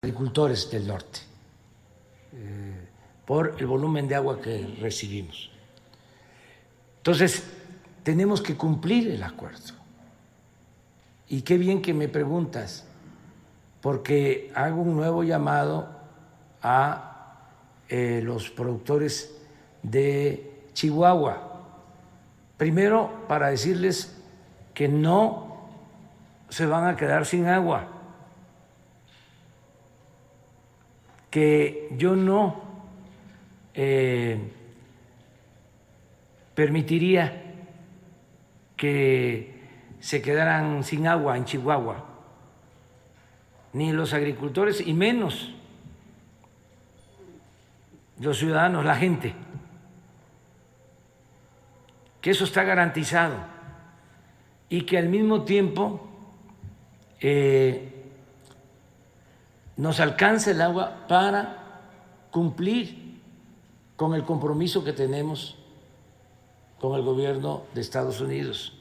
agricultores del norte por el volumen de agua que recibimos. Entonces, tenemos que cumplir el acuerdo. Y qué bien que me preguntas, porque hago un nuevo llamado a los productores de Chihuahua. Primero, para decirles que no se van a quedar sin agua, que yo no permitiría que se quedaran sin agua en Chihuahua, ni los agricultores y menos los ciudadanos, la gente, que eso está garantizado y que al mismo tiempo nos alcance el agua para cumplir con el compromiso que tenemos con el gobierno de Estados Unidos.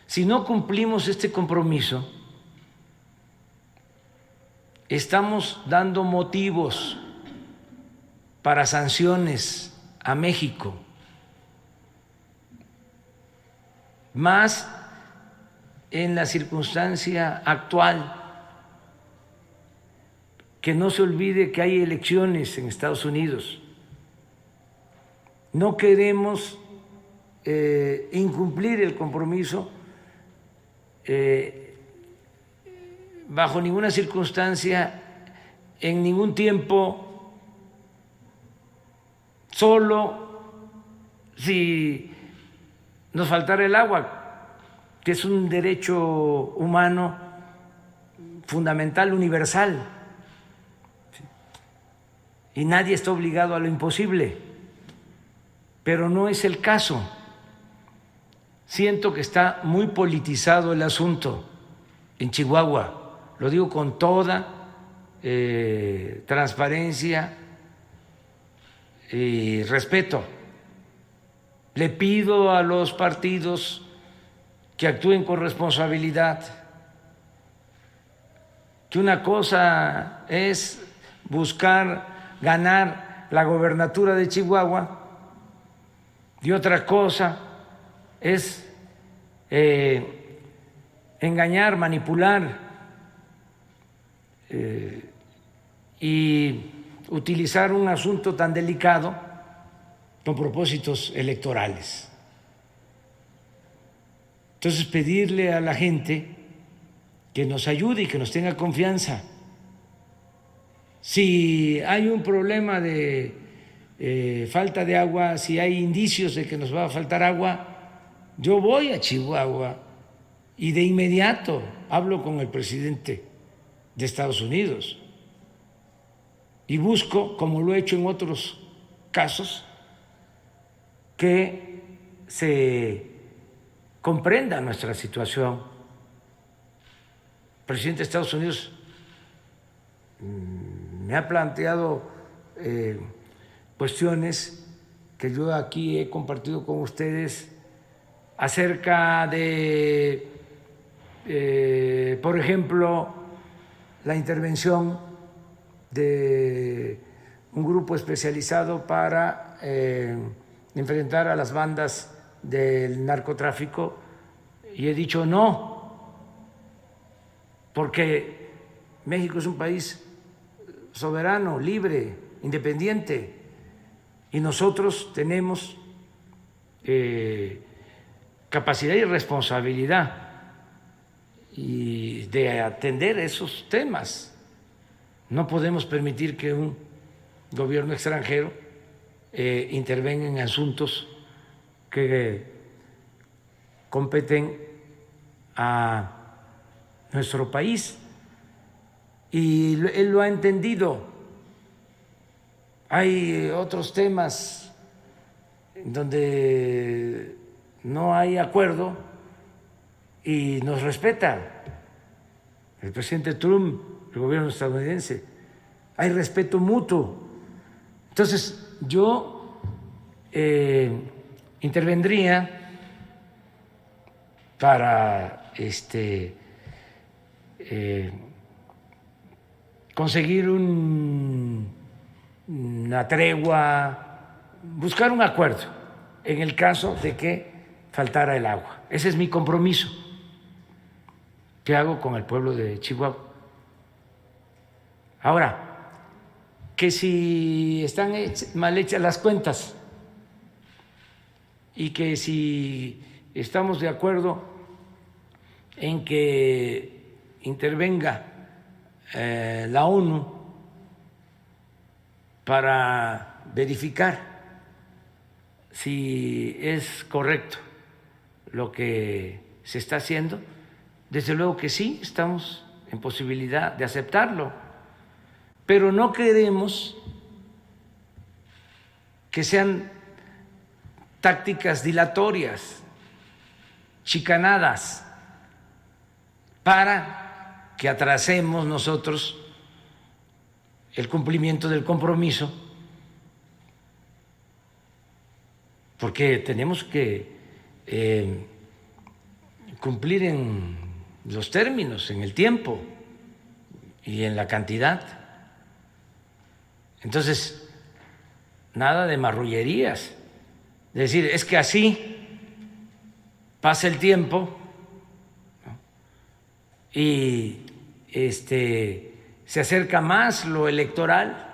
Si no cumplimos este compromiso, estamos dando motivos para sanciones a México, más en la circunstancia actual. Que no se olvide que hay elecciones en Estados Unidos. No queremos incumplir el compromiso bajo ninguna circunstancia, en ningún tiempo, solo si nos faltara el agua, que es un derecho humano fundamental, universal. Y nadie está obligado a lo imposible, pero no es el caso. Siento que está muy politizado el asunto en Chihuahua, lo digo con toda transparencia y respeto. Le pido a los partidos que actúen con responsabilidad, que una cosa es buscar ganar la gobernatura de Chihuahua y otra cosa es engañar, manipular y utilizar un asunto tan delicado con propósitos electorales. Entonces, pedirle a la gente que nos ayude y que nos tenga confianza. Si hay un problema de falta de agua, si hay indicios de que nos va a faltar agua, yo voy a Chihuahua y de inmediato hablo con el presidente de Estados Unidos y busco, como lo he hecho en otros casos, que se comprenda nuestra situación. El presidente de Estados Unidos me ha planteado cuestiones que yo aquí he compartido con ustedes acerca de, por ejemplo, la intervención de un grupo especializado para enfrentar a las bandas del narcotráfico, y he dicho no, porque México es un país soberano, libre, independiente, y nosotros tenemos capacidad y responsabilidad y de atender esos temas. No podemos permitir que un gobierno extranjero intervenga en asuntos que competen a nuestro país. Y él lo ha entendido. Hay otros temas donde no hay acuerdo y nos respeta el presidente Trump, el gobierno estadounidense. Hay respeto mutuo. Entonces, yo intervendría para conseguir una tregua, buscar un acuerdo en el caso de que faltara el agua. Ese es mi compromiso que hago con el pueblo de Chihuahua. Ahora, que si están mal hechas las cuentas y que si estamos de acuerdo en que intervenga la ONU para verificar si es correcto lo que se está haciendo, desde luego que sí, estamos en posibilidad de aceptarlo, pero no queremos que sean tácticas dilatorias, chicanadas, para que atrasemos nosotros el cumplimiento del compromiso, porque tenemos que cumplir en los términos, en el tiempo y en la cantidad. Entonces, nada de marrullerías, decir, es que así pasa el tiempo, ¿no? Y se acerca más lo electoral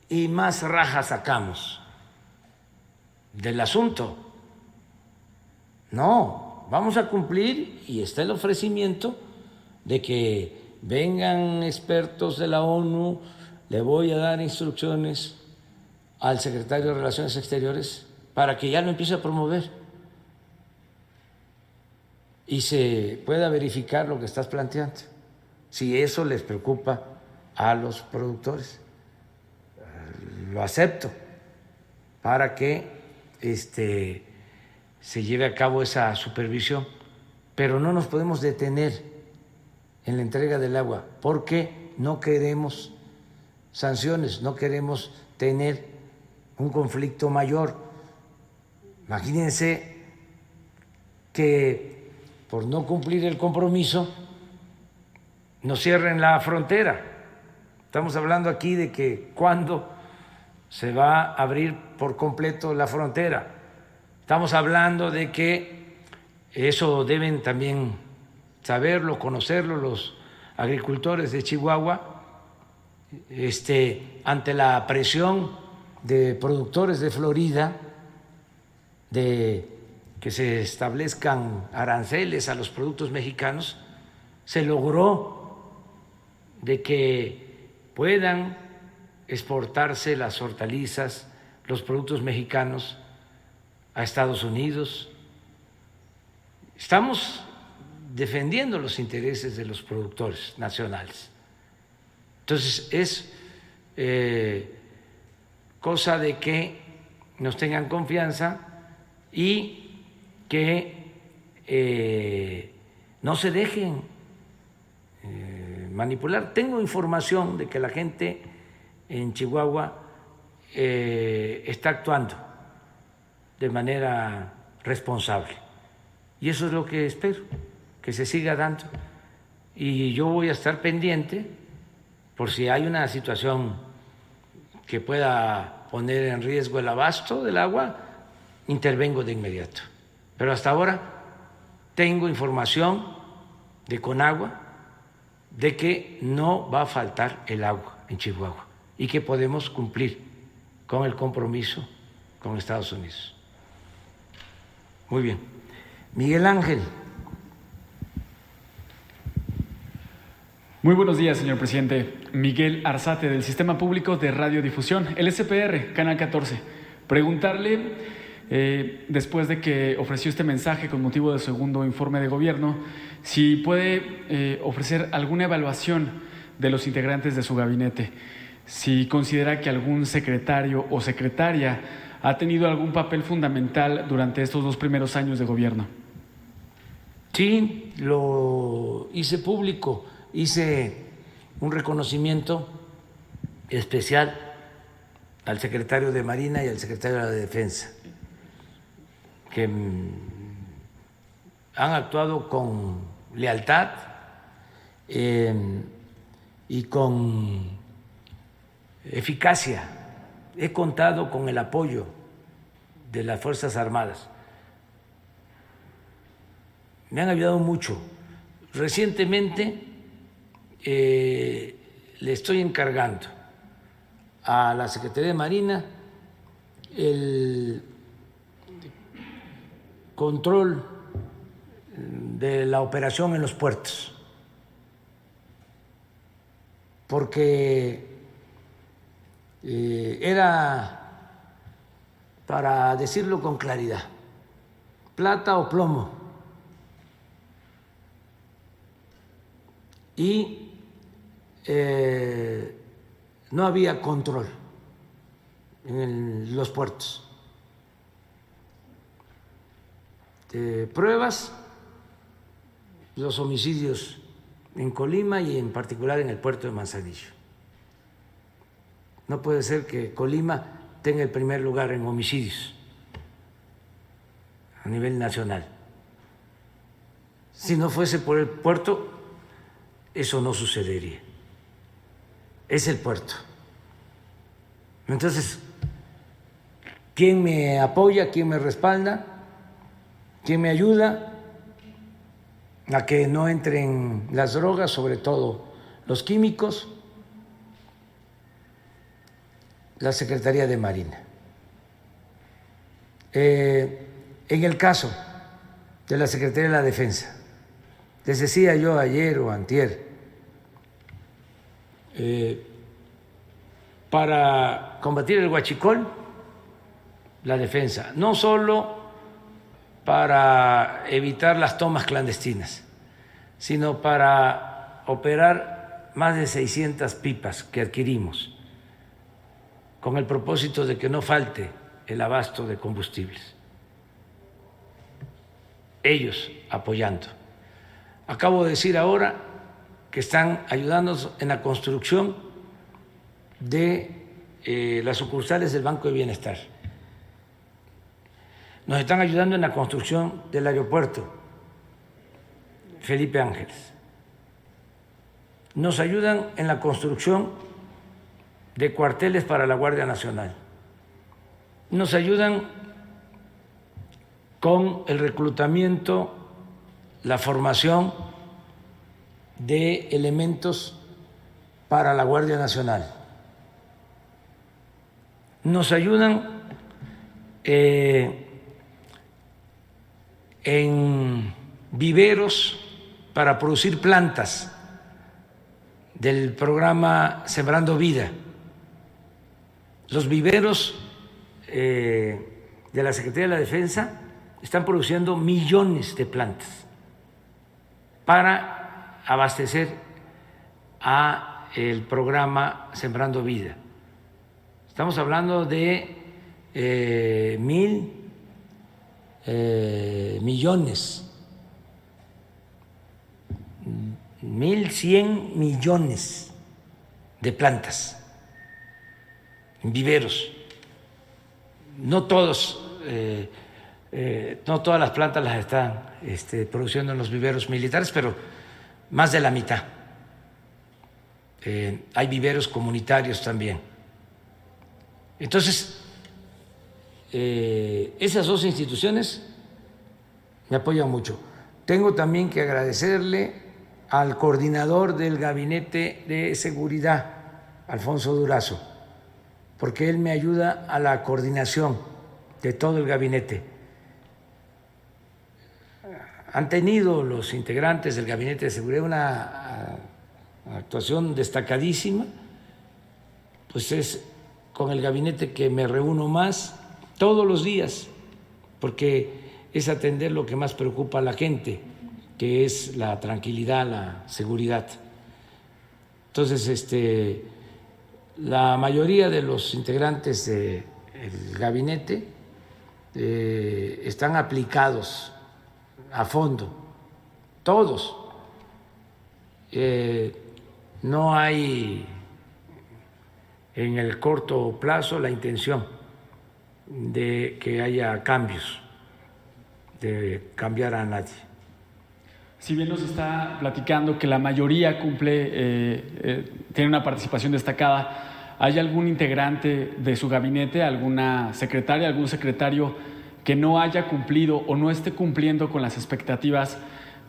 y más raja sacamos del asunto. No, vamos a cumplir y está el ofrecimiento de que vengan expertos de la ONU, le voy a dar instrucciones al secretario de Relaciones Exteriores para que ya lo empiece a promover y se pueda verificar lo que estás planteando, si eso les preocupa a los productores. Lo acepto para que se lleve a cabo esa supervisión, pero no nos podemos detener en la entrega del agua porque no queremos sanciones, no queremos tener un conflicto mayor. Imagínense que por no cumplir el compromiso nos cierren la frontera. Estamos hablando aquí de que cuándo se va a abrir por completo la frontera. Estamos hablando de que eso deben también saberlo, conocerlo los agricultores de Chihuahua, ante la presión de productores de Florida de que se establezcan aranceles a los productos mexicanos, se logró de que puedan exportarse las hortalizas, los productos mexicanos a Estados Unidos. Estamos defendiendo los intereses de los productores nacionales. Entonces es cosa de que nos tengan confianza y que no se dejen manipular. Tengo información de que la gente en Chihuahua está actuando de manera responsable y eso es lo que espero, que se siga dando. Y yo voy a estar pendiente por si hay una situación que pueda poner en riesgo el abasto del agua, intervengo de inmediato. Pero hasta ahora tengo información de Conagua de que no va a faltar el agua en Chihuahua y que podemos cumplir con el compromiso con Estados Unidos. Muy bien. Miguel Ángel. Muy buenos días, señor presidente. Miguel Arzate, del Sistema Público de Radiodifusión, el SPR, Canal 14. Preguntarle, después de que ofreció este mensaje con motivo del segundo informe de gobierno, si puede ofrecer alguna evaluación de los integrantes de su gabinete, si considera que algún secretario o secretaria ha tenido algún papel fundamental durante estos 2 primeros años de gobierno. Sí, lo hice público, hice un reconocimiento especial al secretario de Marina y al secretario de la Defensa, que han actuado con lealtad, y con eficacia. He contado con el apoyo de las Fuerzas Armadas. Me han ayudado mucho. Recientemente le estoy encargando a la Secretaría de Marina el control de la operación en los puertos, porque era, para decirlo con claridad, plata o plomo. Y no había control en los puertos. Pruebas, los homicidios en Colima y en particular en el puerto de Manzanillo. No puede ser que Colima tenga el primer lugar en homicidios a nivel nacional. Si no fuese por el puerto, eso no sucedería. Es el puerto. Entonces, ¿quién me apoya? ¿Quién me respalda? ¿Quién me ayuda a que no entren las drogas, sobre todo los químicos? La Secretaría de Marina. En el caso de la Secretaría de la Defensa, les decía yo ayer o antier, para combatir el huachicol, la defensa, no solo para evitar las tomas clandestinas, sino para operar más de 600 pipas que adquirimos, con el propósito de que no falte el abasto de combustibles. Ellos apoyando. Acabo de decir ahora que están ayudándonos en la construcción de las sucursales del Banco de Bienestar. Nos están ayudando en la construcción del aeropuerto Felipe Ángeles. Nos ayudan en la construcción de cuarteles para la Guardia Nacional. Nos ayudan con el reclutamiento, la formación de elementos para la Guardia Nacional. Nos ayudan en viveros para producir plantas del programa Sembrando Vida. Los viveros de la Secretaría de la Defensa están produciendo millones de plantas para abastecer a el programa Sembrando Vida. Estamos hablando de 1,000 millones, 1,100 millones de plantas en viveros. No todos, no todas las plantas las están produciendo en los viveros militares, pero más de la mitad. Hay viveros comunitarios también. Entonces, esas dos instituciones me apoyan mucho. Tengo también que agradecerle al coordinador del Gabinete de Seguridad, Alfonso Durazo, porque él me ayuda a la coordinación de todo el gabinete. Han tenido los integrantes del Gabinete de Seguridad una actuación destacadísima, pues es con el gabinete que me reúno más todos los días, porque es atender lo que más preocupa a la gente, que es la tranquilidad, la seguridad. Entonces, la mayoría de los integrantes del gabinete están aplicados a fondo, todos. No hay en el corto plazo la intención de que haya cambios, de cambiar a nadie. Si bien nos está platicando que la mayoría tiene una participación destacada, ¿hay algún integrante de su gabinete, alguna secretaria, algún secretario que no haya cumplido o no esté cumpliendo con las expectativas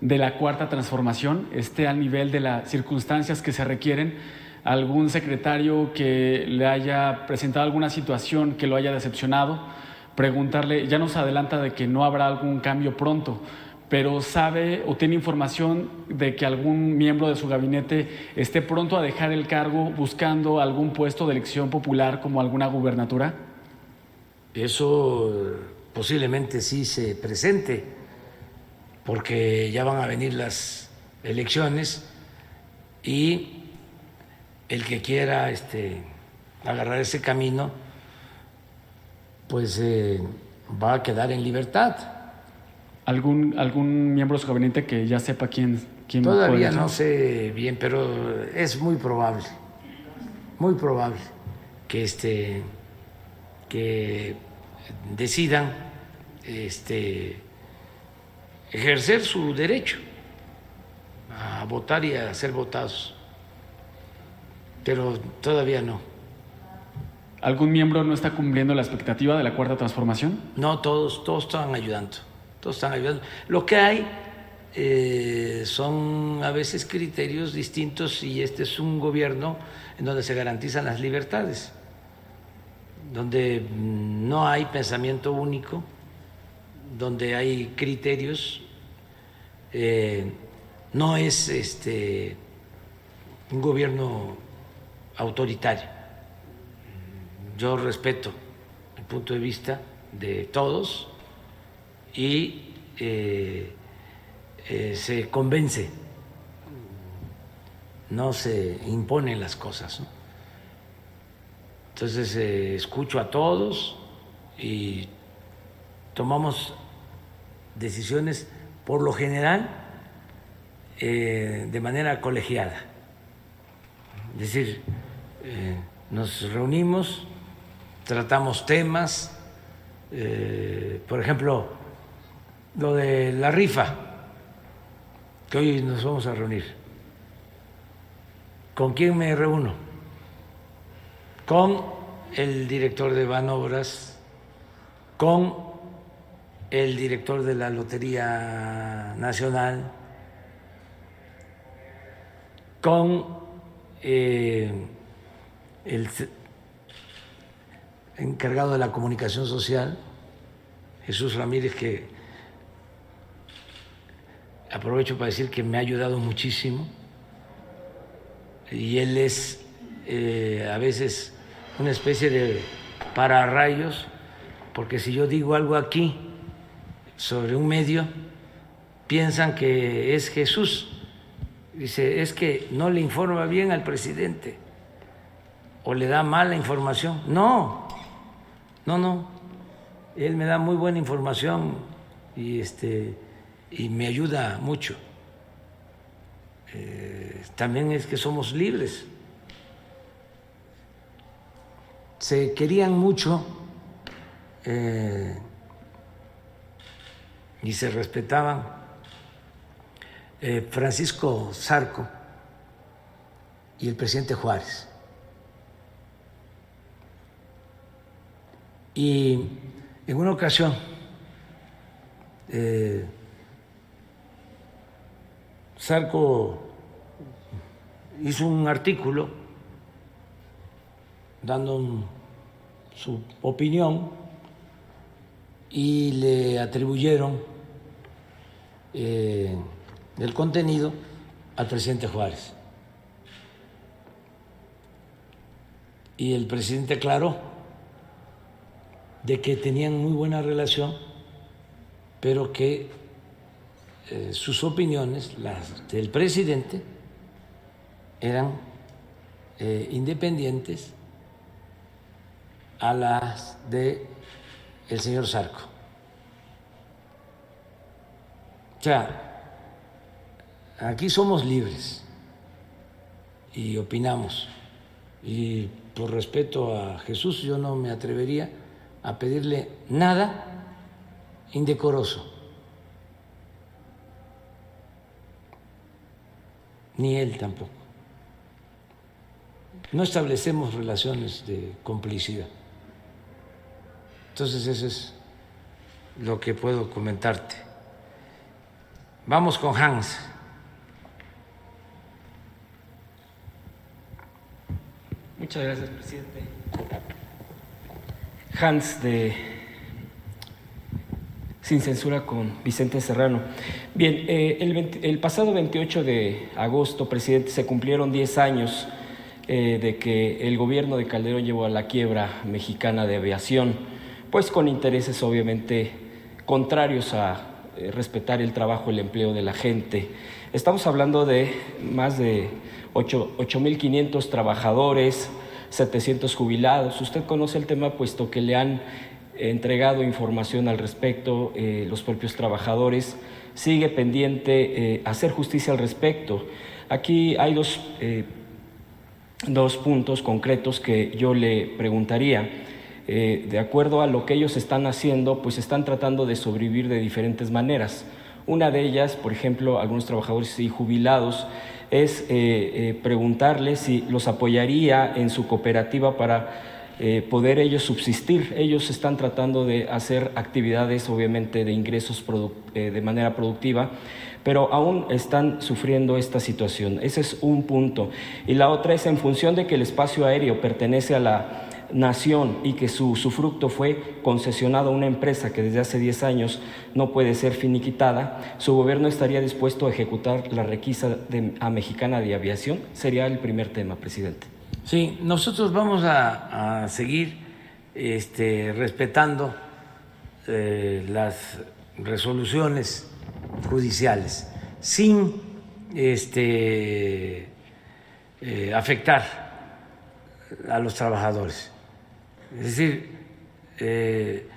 de la Cuarta Transformación, esté al nivel de las circunstancias que se requieren? ¿Algún secretario que le haya presentado alguna situación que lo haya decepcionado? Preguntarle, ya nos adelanta de que no habrá algún cambio pronto, pero ¿sabe o tiene información de que algún miembro de su gabinete esté pronto a dejar el cargo buscando algún puesto de elección popular como alguna gubernatura? Eso posiblemente sí se presente, porque ya van a venir las elecciones y el que quiera agarrar ese camino, pues va a quedar en libertad. ¿Algún miembro de su gabinete que ya sepa quién Todavía puede no sé bien, pero es muy probable que que decidan ejercer su derecho a votar y a ser votados, pero todavía no. ¿Algún miembro no está cumpliendo la expectativa de la Cuarta Transformación? No, todos están ayudando, Lo que hay son a veces criterios distintos, y este es un gobierno en donde se garantizan las libertades, donde no hay pensamiento único, donde hay criterios, no es un gobierno autoritario. Yo respeto el punto de vista de todos y se convence, no se imponen las cosas, ¿no? Entonces escucho a todos y tomamos decisiones por lo general de manera colegiada. Es decir, nos reunimos, tratamos temas, por ejemplo, lo de la rifa, que hoy nos vamos a reunir. ¿Con quién me reúno? Con el director de Banobras, con el director de la Lotería Nacional, con el encargado de la comunicación social, Jesús Ramírez, que aprovecho para decir que me ha ayudado muchísimo, y él es a veces una especie de pararrayos, porque si yo digo algo aquí sobre un medio, piensan que es Jesús. Dice, es que no le informa bien al presidente o le da mala información. No, él me da muy buena información y me ayuda mucho. También es que somos libres. Se querían mucho y se respetaban Francisco Zarco y el presidente Juárez. Y en una ocasión Zarco hizo un artículo dando su opinión y le atribuyeron el contenido al presidente Juárez. Y el presidente aclaró de que tenían muy buena relación, pero que sus opiniones, las del presidente, eran independientes a las de el señor Zarco. O sea, aquí somos libres y opinamos, y por respeto a Jesús yo no me atrevería a pedirle nada indecoroso. ni él tampoco. No establecemos relaciones de complicidad. Entonces eso es lo que puedo comentarte. Vamos con Hans. Muchas gracias, presidente. Hans de Sin Censura con Vicente Serrano. Bien, el pasado 28 de agosto, presidente, se cumplieron 10 años de que el gobierno de Calderón llevó a la quiebra Mexicana de Aviación, pues con intereses obviamente contrarios a respetar el trabajo, el empleo de la gente. Estamos hablando de más de 8.500 trabajadores, 700 jubilados. Usted conoce el tema puesto que le han entregado información al respecto, los propios trabajadores. Sigue pendiente hacer justicia al respecto. Aquí hay dos puntos concretos que yo le preguntaría. De acuerdo a lo que ellos están haciendo, pues están tratando de sobrevivir de diferentes maneras. Una de ellas, por ejemplo, algunos trabajadores y jubilados, es preguntarles si los apoyaría en su cooperativa para poder ellos subsistir. Ellos están tratando de hacer actividades, obviamente, de ingresos de manera productiva, pero aún están sufriendo esta situación. Ese es un punto. Y la otra es en función de que el espacio aéreo pertenece a la nación y que su usufructo fue concesionado a una empresa que desde hace 10 años no puede ser finiquitada, ¿su gobierno estaría dispuesto a ejecutar la requisa a Mexicana de Aviación? Sería el primer tema, presidente. Sí, nosotros vamos a seguir respetando las resoluciones judiciales sin afectar a los trabajadores. Es decir,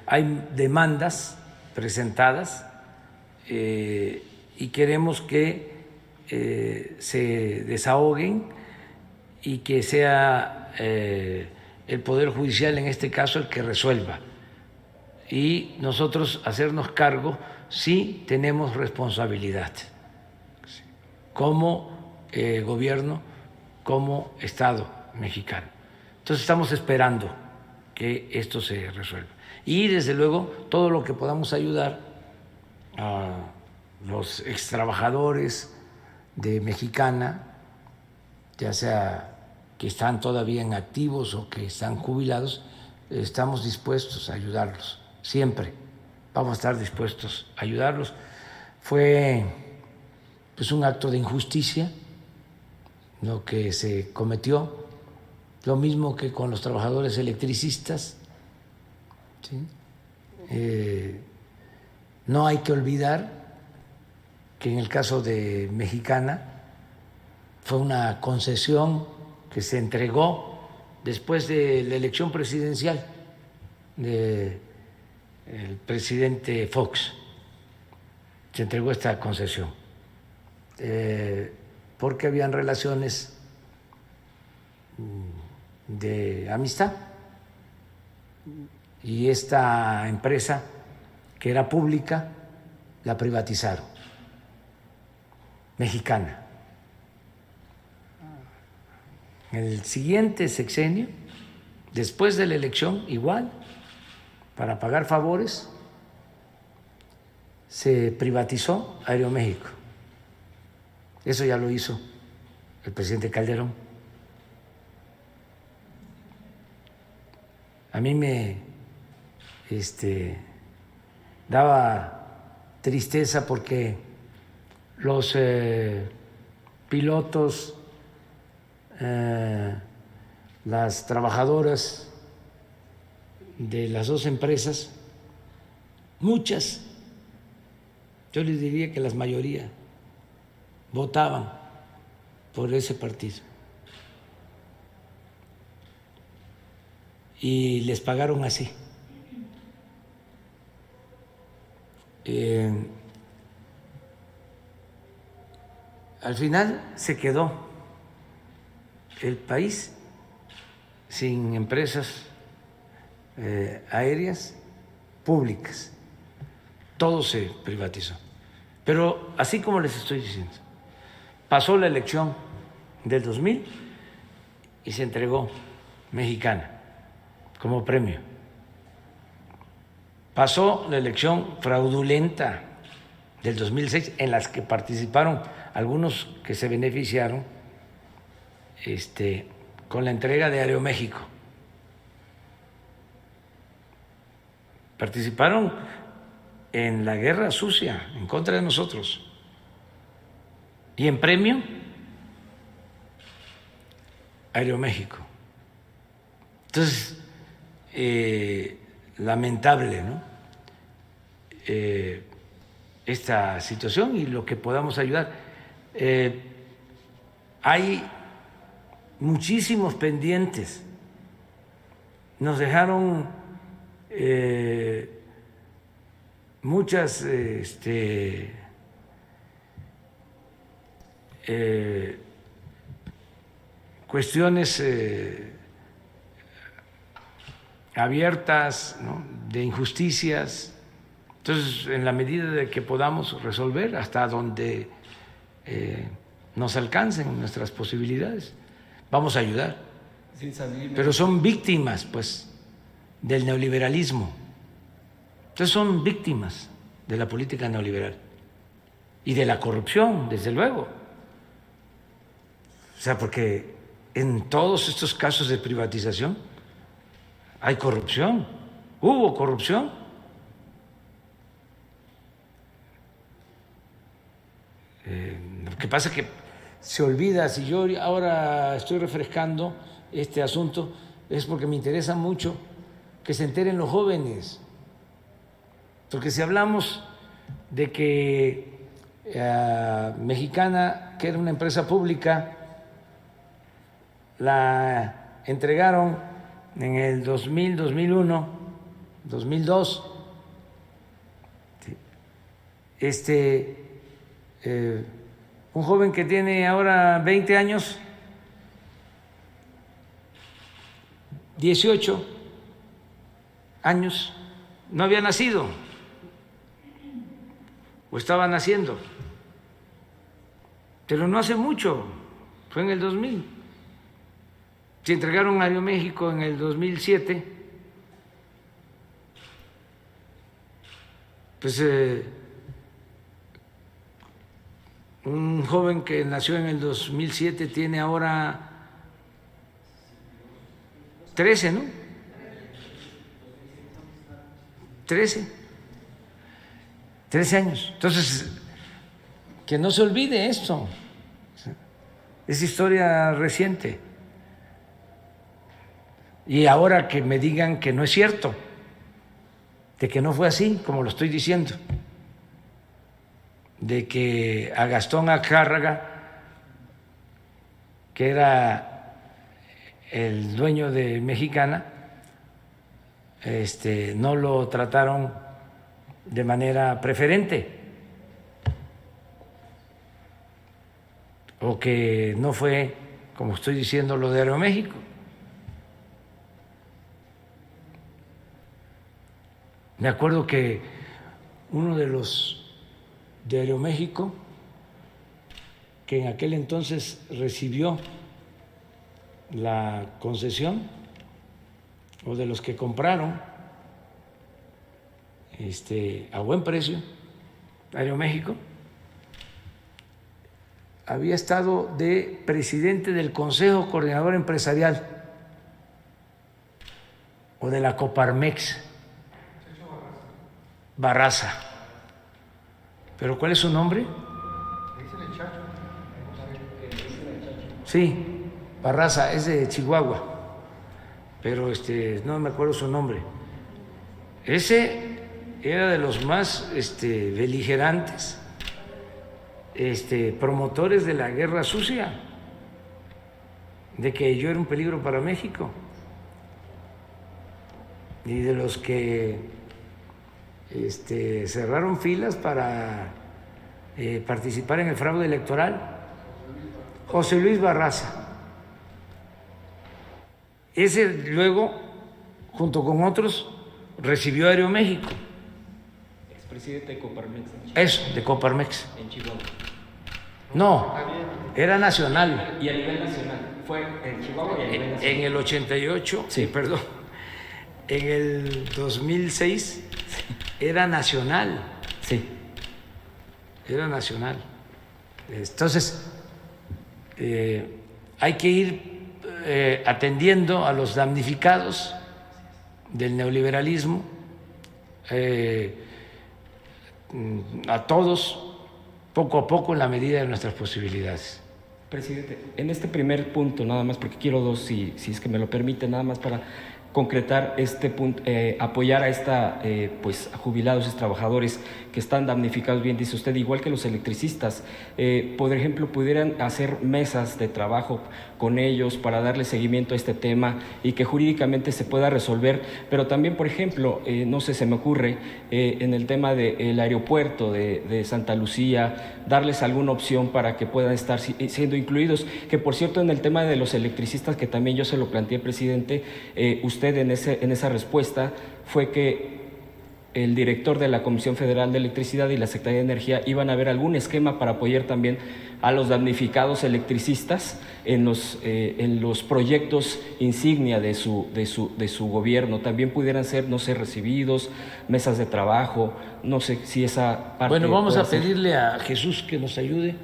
hay demandas presentadas y queremos que se desahoguen y que sea el Poder Judicial, en este caso, el que resuelva. Y nosotros hacernos cargo si tenemos responsabilidad como gobierno, como Estado mexicano. Entonces estamos esperando que esto se resuelva. Y desde luego todo lo que podamos ayudar a los extrabajadores de Mexicana, ya sea que están todavía en activos o que están jubilados, estamos dispuestos a ayudarlos. Siempre vamos a estar dispuestos a ayudarlos. Fue pues un acto de injusticia lo que se cometió. Lo mismo que con los trabajadores electricistas, ¿sí? No hay que olvidar que en el caso de Mexicana fue una concesión que se entregó después de la elección presidencial del presidente Fox. Se entregó esta concesión porque habían relaciones de amistad y esta empresa que era pública la privatizaron, Mexicana. En el siguiente sexenio, después de la elección, igual, para pagar favores, se privatizó Aeroméxico. Eso ya lo hizo el presidente Calderón. A mí me daba tristeza porque los pilotos, las trabajadoras de las dos empresas, muchas, yo les diría que la mayoría, votaban por ese partido. Y les pagaron así. Al final se quedó el país sin empresas aéreas públicas. Todo se privatizó. Pero así como les estoy diciendo, pasó la elección del 2000 y se entregó Mexicana como premio. Pasó la elección fraudulenta del 2006 en las que participaron algunos que se beneficiaron con la entrega de Aeroméxico. Participaron en la guerra sucia en contra de nosotros. Y en premio, Aeroméxico. Entonces, lamentable, ¿no? Esta situación y lo que podamos ayudar. Hay muchísimos pendientes. Nos dejaron muchas cuestiones abiertas, ¿no?, de injusticias. Entonces, en la medida de que podamos resolver hasta donde nos alcancen nuestras posibilidades, vamos a ayudar. Pero son víctimas, pues, del neoliberalismo. Entonces son víctimas de la política neoliberal y de la corrupción, desde luego. O sea, porque en todos estos casos de privatización hay corrupción, hubo corrupción. Lo que pasa es que se olvida, si yo ahora estoy refrescando este asunto, es porque me interesa mucho que se enteren los jóvenes. Porque si hablamos de que Mexicana, que era una empresa pública, la entregaron en el 2000, 2001, 2002, un joven que tiene ahora 20 años, 18 años, no había nacido o estaba naciendo, pero no hace mucho, fue en el 2000. Se entregaron a Aeroméxico en el 2007, pues un joven que nació en el 2007 tiene ahora 13, ¿no? 13 años. Entonces, que no se olvide esto. Es historia reciente. Y ahora que me digan que no es cierto, de que no fue así, como lo estoy diciendo, de que a Gastón Azcárraga, que era el dueño de Mexicana, no lo trataron de manera preferente, o que no fue, como estoy diciendo, lo de Aeroméxico. Me acuerdo que uno de los de Aeroméxico, que en aquel entonces recibió la concesión, o de los que compraron a buen precio Aeroméxico, había estado de presidente del Consejo Coordinador Empresarial o de la Coparmex, Barraza. ¿Pero cuál es su nombre? Sí, Barraza, es de Chihuahua, pero no me acuerdo su nombre. Ese era de los más beligerantes, promotores de la guerra sucia, de que yo era un peligro para México, y de los que cerraron filas para participar en el fraude electoral. José Luis Barraza. Ese luego, junto con otros, recibió Aeroméxico. Expresidente de Coparmex. Eso, de Coparmex. En Chihuahua. No, Era nacional. Y a nivel nacional. Fue en Chihuahua y a nivel nacional. En el 88, sí, perdón. En el 2006 era nacional. Sí. Era nacional. Entonces, hay que ir atendiendo a los damnificados del neoliberalismo, a todos, poco a poco, en la medida de nuestras posibilidades. Presidente, en este primer punto, nada más, porque quiero dos, si es que me lo permite, nada más para concretar este punto, apoyar a pues, a jubilados y trabajadores que están damnificados, bien dice usted, igual que los electricistas. Por ejemplo, pudieran hacer mesas de trabajo con ellos para darle seguimiento a este tema y que jurídicamente se pueda resolver, pero también, por ejemplo, no sé, se me ocurre, en el tema del aeropuerto de Santa Lucía, darles alguna opción para que puedan estar siendo incluidos, que por cierto, en el tema de los electricistas, que también yo se lo planteé, presidente, usted en esa respuesta fue que el director de la Comisión Federal de Electricidad y la Secretaría de Energía iban a ver algún esquema para apoyar también a los damnificados electricistas en los proyectos insignia de su gobierno. También pudieran ser, no sé, recibidos, mesas de trabajo, no sé si esa parte... Bueno, vamos a pedirle a Jesús que nos ayude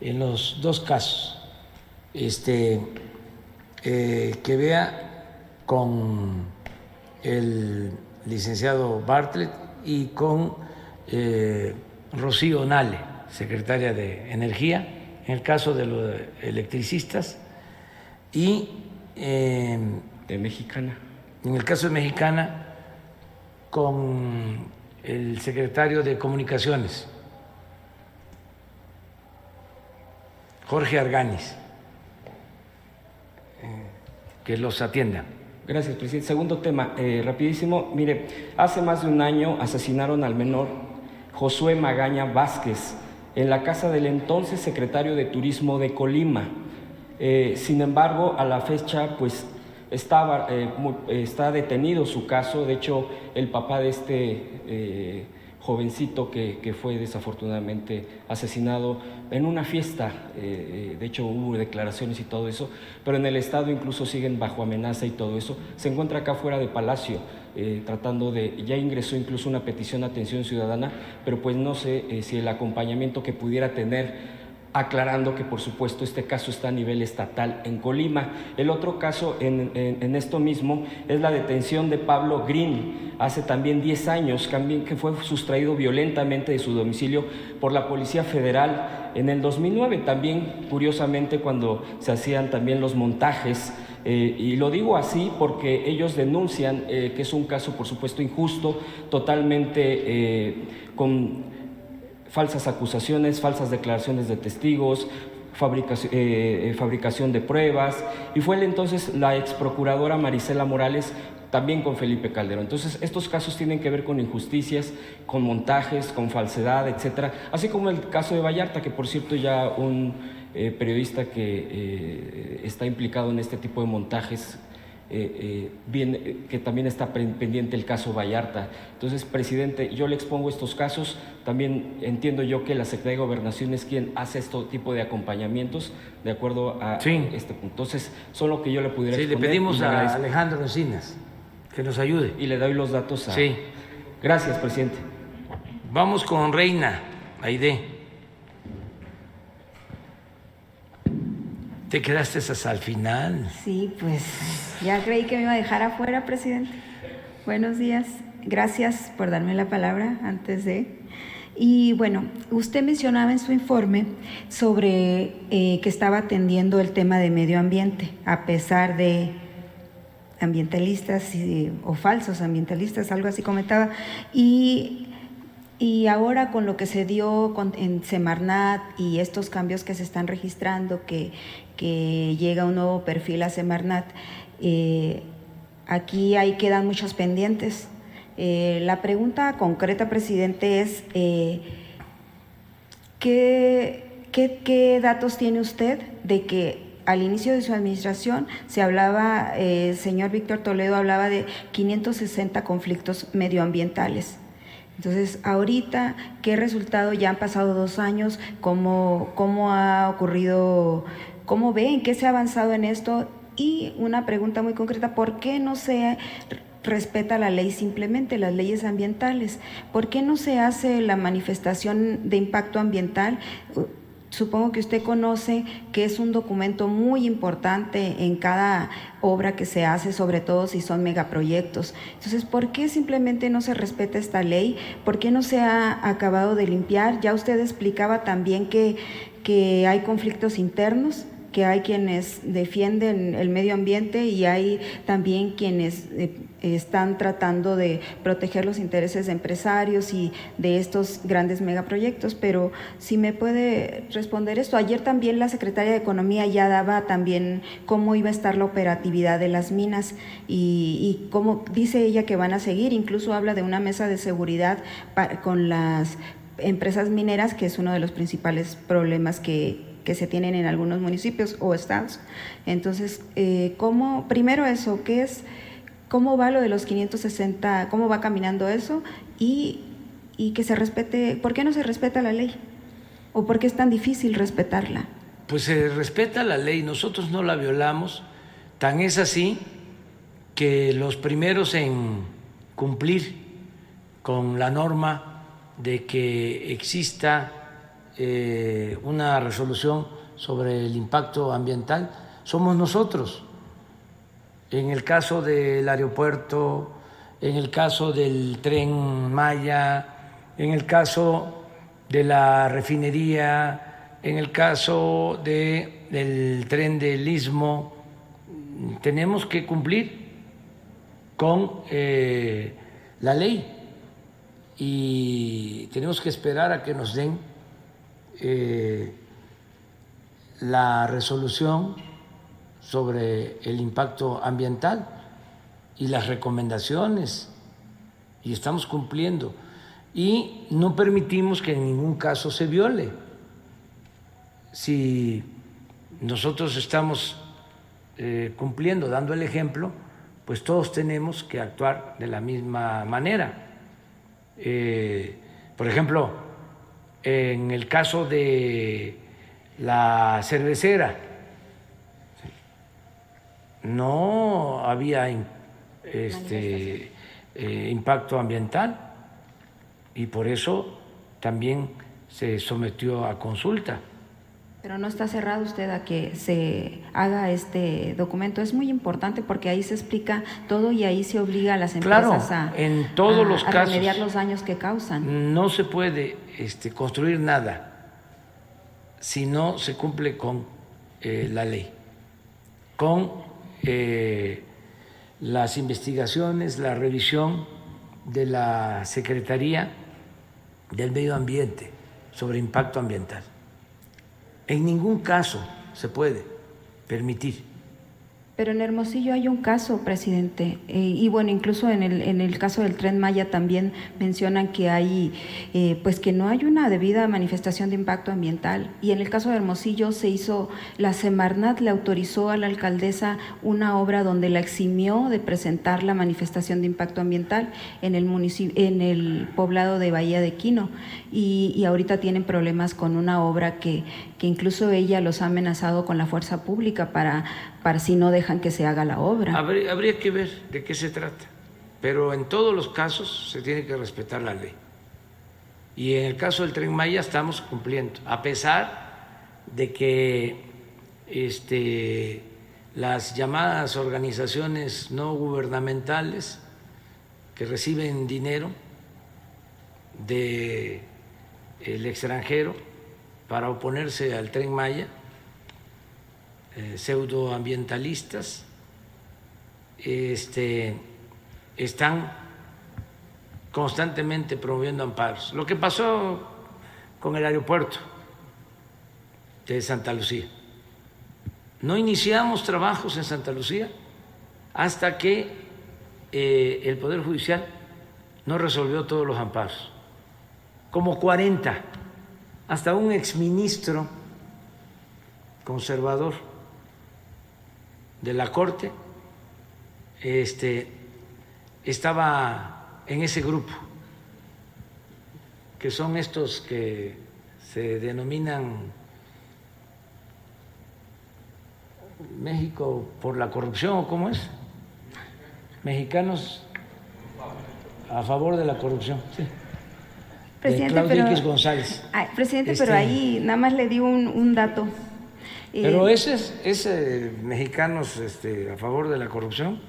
en los dos casos, que vea con el licenciado Bartlett y con Rocío Nale, secretaria de Energía, en el caso de los electricistas, y de Mexicana. En el caso de Mexicana, con el secretario de Comunicaciones, Jorge Arganis, que los atienda. Gracias, presidente. Segundo tema, rapidísimo. Mire, hace más de un año asesinaron al menor Josué Magaña Vázquez en la casa del entonces secretario de Turismo de Colima. Sin embargo, a la fecha, pues, está detenido su caso. De hecho, el papá de este jovencito que fue desafortunadamente asesinado en una fiesta, de hecho hubo declaraciones y todo eso, pero en el estado incluso siguen bajo amenaza y todo eso, se encuentra acá fuera de Palacio, ya ingresó incluso una petición de atención ciudadana, pero pues no sé si el acompañamiento que pudiera tener, aclarando que por supuesto este caso está a nivel estatal en Colima. El otro caso en esto mismo es la detención de Pablo Green, hace también 10 años, que fue sustraído violentamente de su domicilio por la Policía Federal en el 2009, también curiosamente cuando se hacían también los montajes, y lo digo así porque ellos denuncian que es un caso por supuesto injusto, totalmente con falsas acusaciones, falsas declaraciones de testigos, fabricación de pruebas, y fue entonces la ex procuradora Marisela Morales también con Felipe Calderón. Entonces estos casos tienen que ver con injusticias, con montajes, con falsedad, etcétera, así como el caso de Vallarta, que por cierto ya un periodista que está implicado en este tipo de montajes, que también está pendiente el caso Vallarta. Entonces, presidente, yo le expongo estos casos, también entiendo yo que la Secretaría de Gobernación es quien hace este tipo de acompañamientos de acuerdo a este punto. Entonces, solo que yo le pudiera exponer. Le pedimos a Alejandro Encinas que nos ayude. Y le doy los datos a... Sí. Gracias, presidente. Vamos con Reina Aide. ¿Te quedaste hasta el final? Sí, pues ya creí que me iba a dejar afuera, presidente. Buenos días. Gracias por darme la palabra antes de... Y bueno, usted mencionaba en su informe sobre que estaba atendiendo el tema de medio ambiente, a pesar de ambientalistas o falsos ambientalistas, algo así comentaba. Y ahora con lo que se dio en Semarnat y estos cambios que se están registrando, que llega un nuevo perfil a Semarnat, aquí ahí quedan muchos pendientes. La pregunta concreta, presidente, es ¿qué datos tiene usted de que al inicio de su administración se hablaba, el señor Víctor Toledo hablaba de 560 conflictos medioambientales? Entonces, ahorita, ¿qué resultado? Ya han pasado 2 años, ¿cómo ha ocurrido? ¿Cómo ven? ¿Qué se ha avanzado en esto? Y una pregunta muy concreta, ¿por qué no se respeta la ley simplemente, las leyes ambientales? ¿Por qué no se hace la manifestación de impacto ambiental? Supongo que usted conoce que es un documento muy importante en cada obra que se hace, sobre todo si son megaproyectos. Entonces, ¿por qué simplemente no se respeta esta ley? ¿Por qué no se ha acabado de limpiar? Ya usted explicaba también que hay conflictos internos, que hay quienes defienden el medio ambiente y hay también quienes están tratando de proteger los intereses de empresarios y de estos grandes megaproyectos. Pero si me puede responder esto. Ayer también la Secretaria de Economía ya daba también cómo iba a estar la operatividad de las minas y cómo dice ella que van a seguir, incluso habla de una mesa de seguridad con las empresas mineras, que es uno de los principales problemas que se tienen en algunos municipios o estados. Entonces, primero eso, ¿cómo va lo de los 560, cómo va caminando eso? Y que se respete, ¿por qué no se respeta la ley? ¿O por qué es tan difícil respetarla? Pues se respeta la ley, nosotros no la violamos, tan es así que los primeros en cumplir con la norma de que exista una resolución sobre el impacto ambiental somos nosotros. En el caso del aeropuerto, en el caso del Tren Maya, en el caso de la refinería, en el caso del tren del Istmo, tenemos que cumplir con la ley y tenemos que esperar a que nos den la resolución sobre el impacto ambiental y las recomendaciones, y estamos cumpliendo y no permitimos que en ningún caso se viole. Si nosotros estamos cumpliendo, dando el ejemplo, pues todos tenemos que actuar de la misma manera. Por ejemplo, en el caso de la cervecera, no había impacto ambiental y por eso también se sometió a consulta. Pero no está cerrado usted a que se haga este documento. Es muy importante porque ahí se explica todo y ahí se obliga a las empresas en todos los casos, remediar los daños que causan. No se puede construir nada si no se cumple con la ley, con las investigaciones, la revisión de la Secretaría del Medio Ambiente sobre impacto ambiental. En ningún caso se puede permitir. Pero en Hermosillo hay un caso, presidente, y bueno, incluso en el caso del Tren Maya también mencionan que hay, pues que no hay una debida manifestación de impacto ambiental. Y en el caso de Hermosillo se hizo, la Semarnat le autorizó a la alcaldesa una obra donde la eximió de presentar la manifestación de impacto ambiental en el municipio, en el poblado de Bahía de Quino, y ahorita tienen problemas con una obra que incluso ella los ha amenazado con la fuerza pública para si no dejan que se haga la obra. Habría que ver de qué se trata, pero en todos los casos se tiene que respetar la ley. Y en el caso del Tren Maya estamos cumpliendo, a pesar de que las llamadas organizaciones no gubernamentales que reciben dinero del extranjero para oponerse al Tren Maya, pseudoambientalistas, están constantemente promoviendo amparos. Lo que pasó con el aeropuerto de Santa Lucía. No iniciamos trabajos en Santa Lucía hasta que el Poder Judicial no resolvió todos los amparos. Como 40, hasta un exministro conservador de la Corte estaba en ese grupo que son estos que se denominan México por la corrupción, ¿o cómo es? Mexicanos a favor de la corrupción, sí. Presidente, Claudio X González. Presidente, pero ahí nada más le di un dato. Pero ese mexicanos a favor de la corrupción,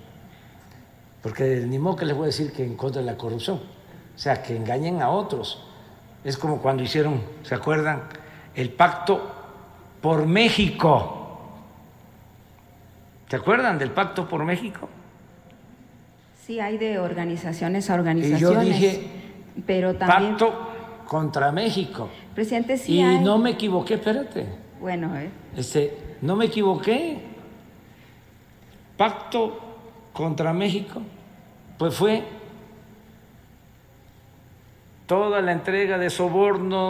porque ni modo que les voy a decir que en contra de la corrupción, o sea, que engañen a otros. Es como cuando hicieron, ¿se acuerdan? El pacto por México. ¿Se acuerdan del pacto por México? Sí, hay de organizaciones a organizaciones. Y yo dije, pero también, pacto contra México. presidente, sí Y hay. no me equivoqué, espérate. Bueno, No me equivoqué. Pacto contra México, pues fue toda la entrega de sobornos.